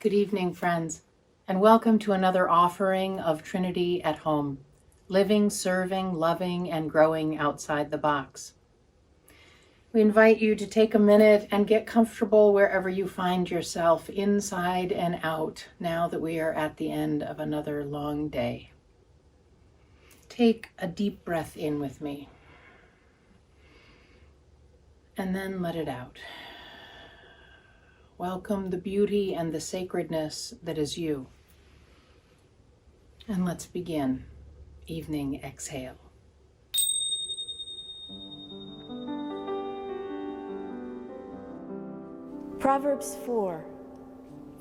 Good evening, friends, and welcome to another offering of Trinity at Home, living, serving, loving, and growing outside the box. We invite you to take a minute and get comfortable wherever you find yourself, inside and out, now that we are at the end of another long day. Take a deep breath in with me, and then let it out. Welcome the beauty and the sacredness that is you. And let's begin. Evening exhale. Proverbs 4,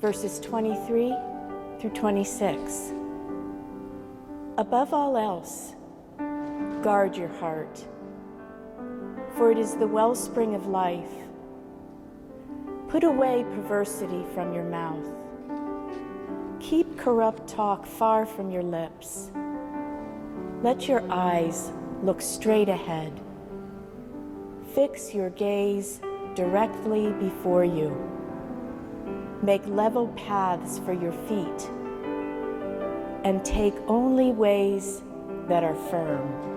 verses 23 through 26. Above all else, guard your heart, for it is the wellspring of life. Put away perversity from your mouth. Keep corrupt talk far from your lips. Let your eyes look straight ahead. Fix your gaze directly before you. Make level paths for your feet, and take only ways that are firm.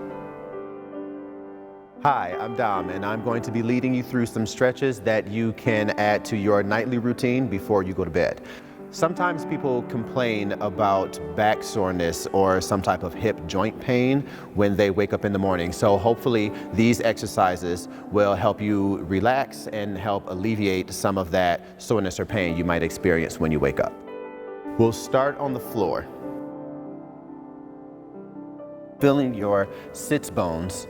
Hi, I'm Dom, and I'm going to be leading you through some stretches that you can add to your nightly routine before you go to bed. Sometimes people complain about back soreness or some type of hip joint pain when they wake up in the morning. So hopefully these exercises will help you relax and help alleviate some of that soreness or pain you might experience when you wake up. We'll start on the floor. Feeling your sits bones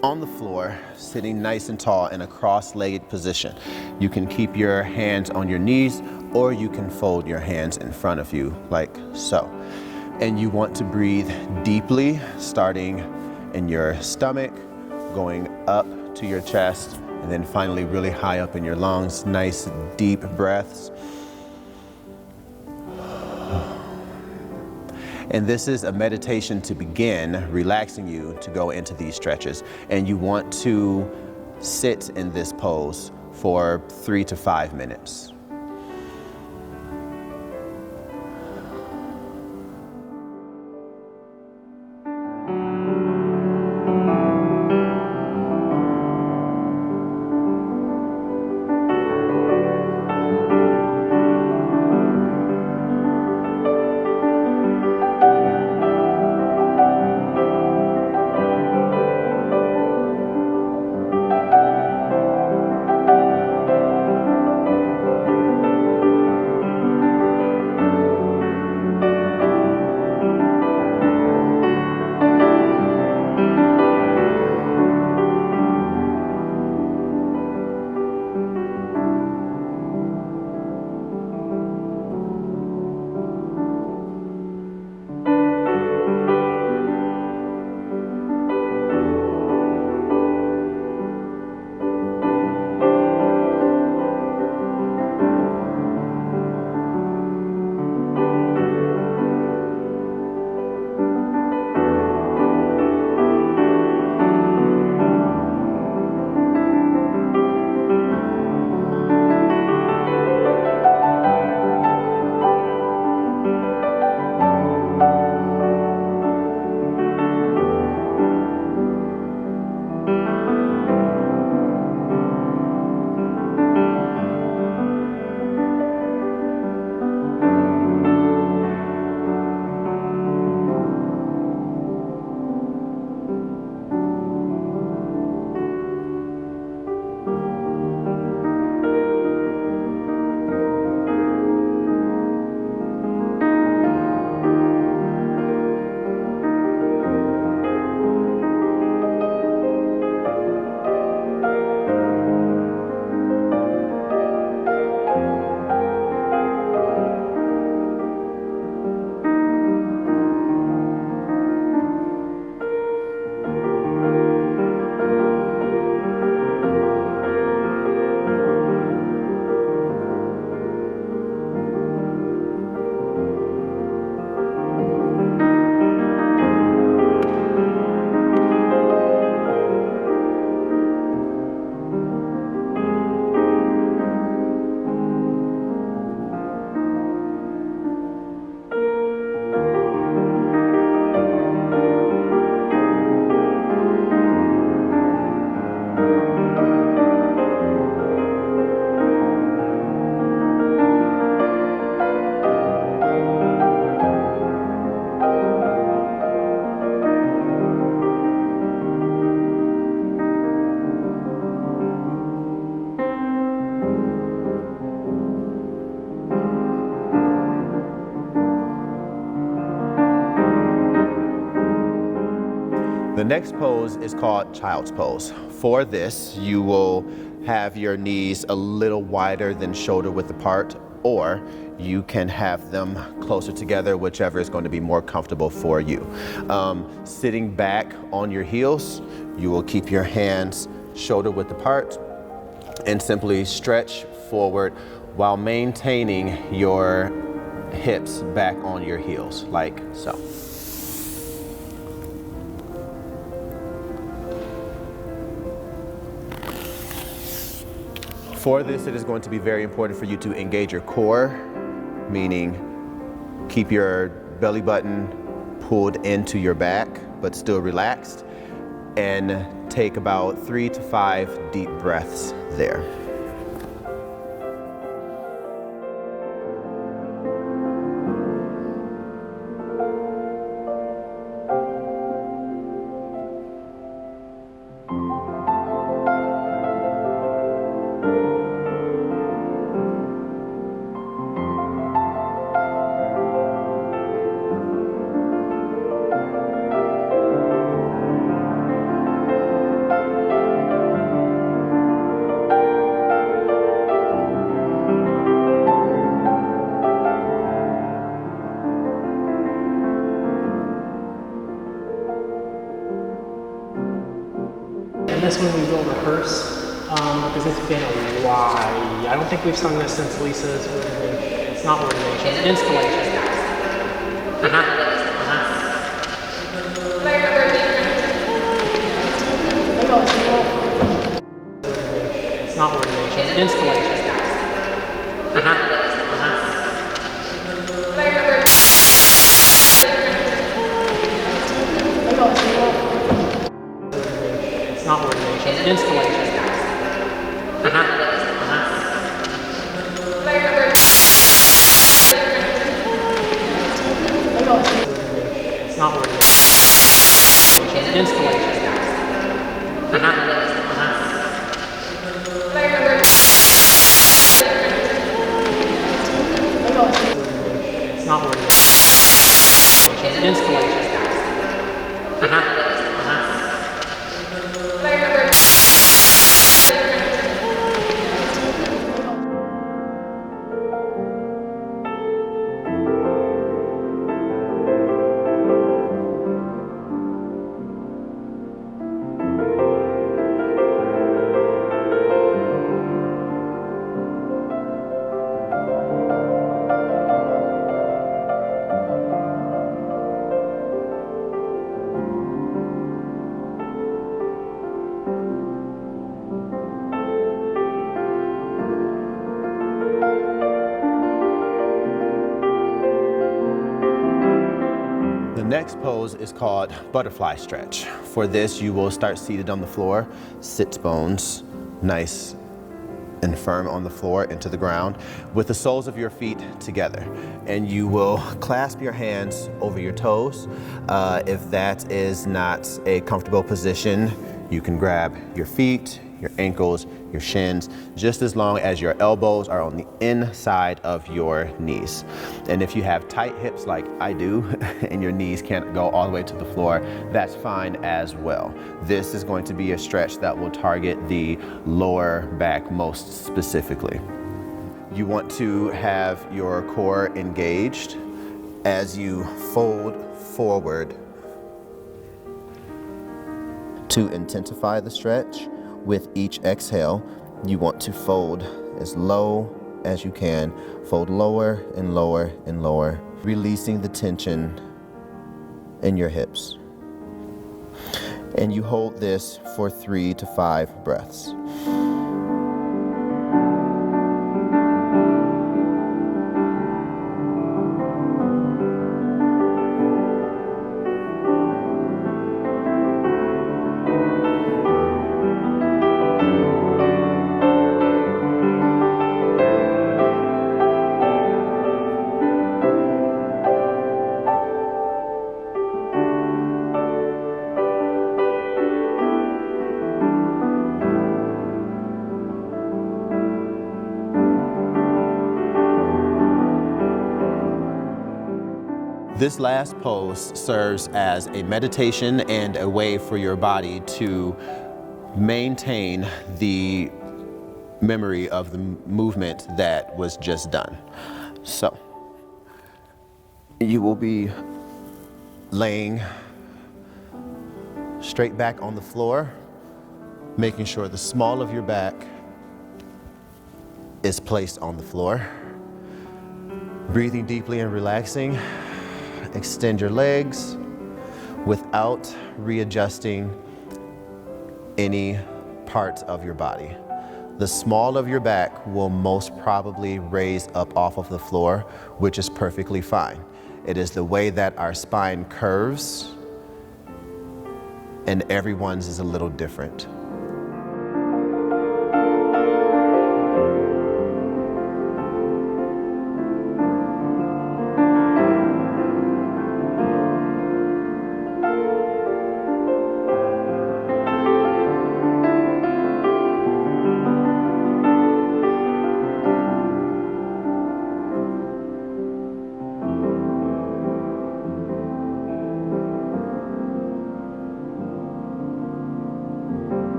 on the floor, sitting nice and tall in a cross-legged position. You can keep your hands on your knees, or you can fold your hands in front of you like so. And you want to breathe deeply, starting in your stomach, going up to your chest, and then finally really high up in your lungs. Nice deep breaths. And this is a meditation to begin relaxing you to go into these stretches. And you want to sit in this pose for 3 to 5 minutes. next pose is called child's pose. For this, you will have your knees a little wider than shoulder width apart, or you can have them closer together, whichever is going to be more comfortable for you. Sitting back on your heels, you will keep your hands shoulder width apart and simply stretch forward while maintaining your hips back on your heels, like so. For this, it is going to be very important for you to engage your core, meaning keep your belly button pulled into your back, but still relaxed, and take about 3 to 5 deep breaths there. And this one we will rehearse because it's been a while. I don't think we've sung this since Lisa's ordination. It's not ordination, installation. It's not ordination, installation. It's not ordination, installation. It's not ordination, installation. It's not ordination, installation. The next pose is called butterfly stretch. For this, you will start seated on the floor, sits bones nice and firm on the floor into the ground with the soles of your feet together. And you will clasp your hands over your toes. If that is not a comfortable position, you can grab your feet, your ankles, your shins, just as long as your elbows are on the inside of your knees. And if you have tight hips like I do, and your knees can't go all the way to the floor, that's fine as well. This is going to be a stretch that will target the lower back most specifically. You want to have your core engaged as you fold forward to intensify the stretch. With each exhale, you want to fold as low as you can. Fold lower and lower and lower, releasing the tension in your hips. And you hold this for 3 to 5 breaths. This last pose serves as a meditation and a way for your body to maintain the memory of the movement that was just done. So, you will be laying straight back on the floor, making sure the small of your back is placed on the floor. Breathing deeply and relaxing. Extend your legs without readjusting any parts of your body. The small of your back will most probably raise up off of the floor, which is perfectly fine. It is the way that our spine curves, and everyone's is a little different.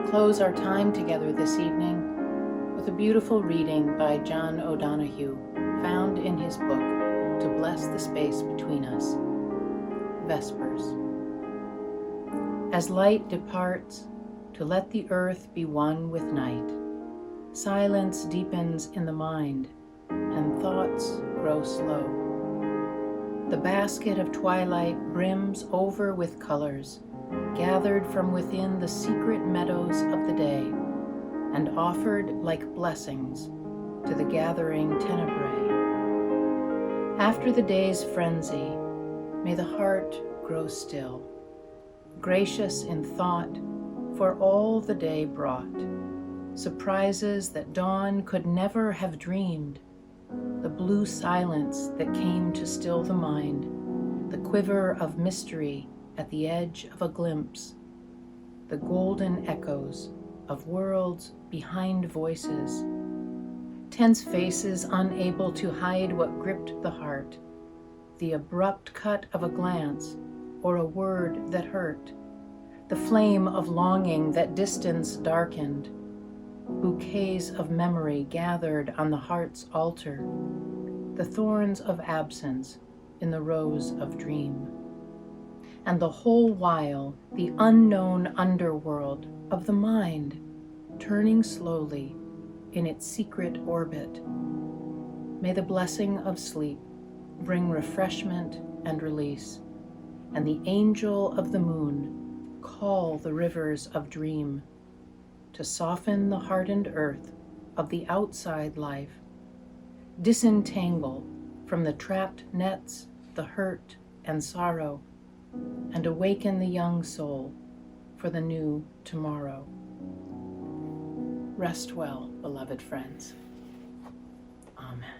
Close our time together this evening with a beautiful reading by John O'Donohue, found in his book, To Bless the Space Between Us, Vespers. As light departs to let the earth be one with night, silence deepens in the mind, and thoughts grow slow. The basket of twilight brims over with colors, gathered from within the secret meadows of the day, and offered like blessings to the gathering tenebrae. After the day's frenzy, may the heart grow still, gracious in thought for all the day brought, surprises that dawn could never have dreamed, the blue silence that came to still the mind, the quiver of mystery at the edge of a glimpse, the golden echoes of worlds behind voices, tense faces unable to hide what gripped the heart, the abrupt cut of a glance or a word that hurt, the flame of longing that distance darkened, bouquets of memory gathered on the heart's altar, the thorns of absence in the rose of dream. And the whole while, the unknown underworld of the mind turning slowly in its secret orbit. May the blessing of sleep bring refreshment and release, and the angel of the moon call the rivers of dream to soften the hardened earth of the outside life, disentangle from the trapped nets the hurt and sorrow, and awaken the young soul for the new tomorrow. Rest well, beloved friends. Amen.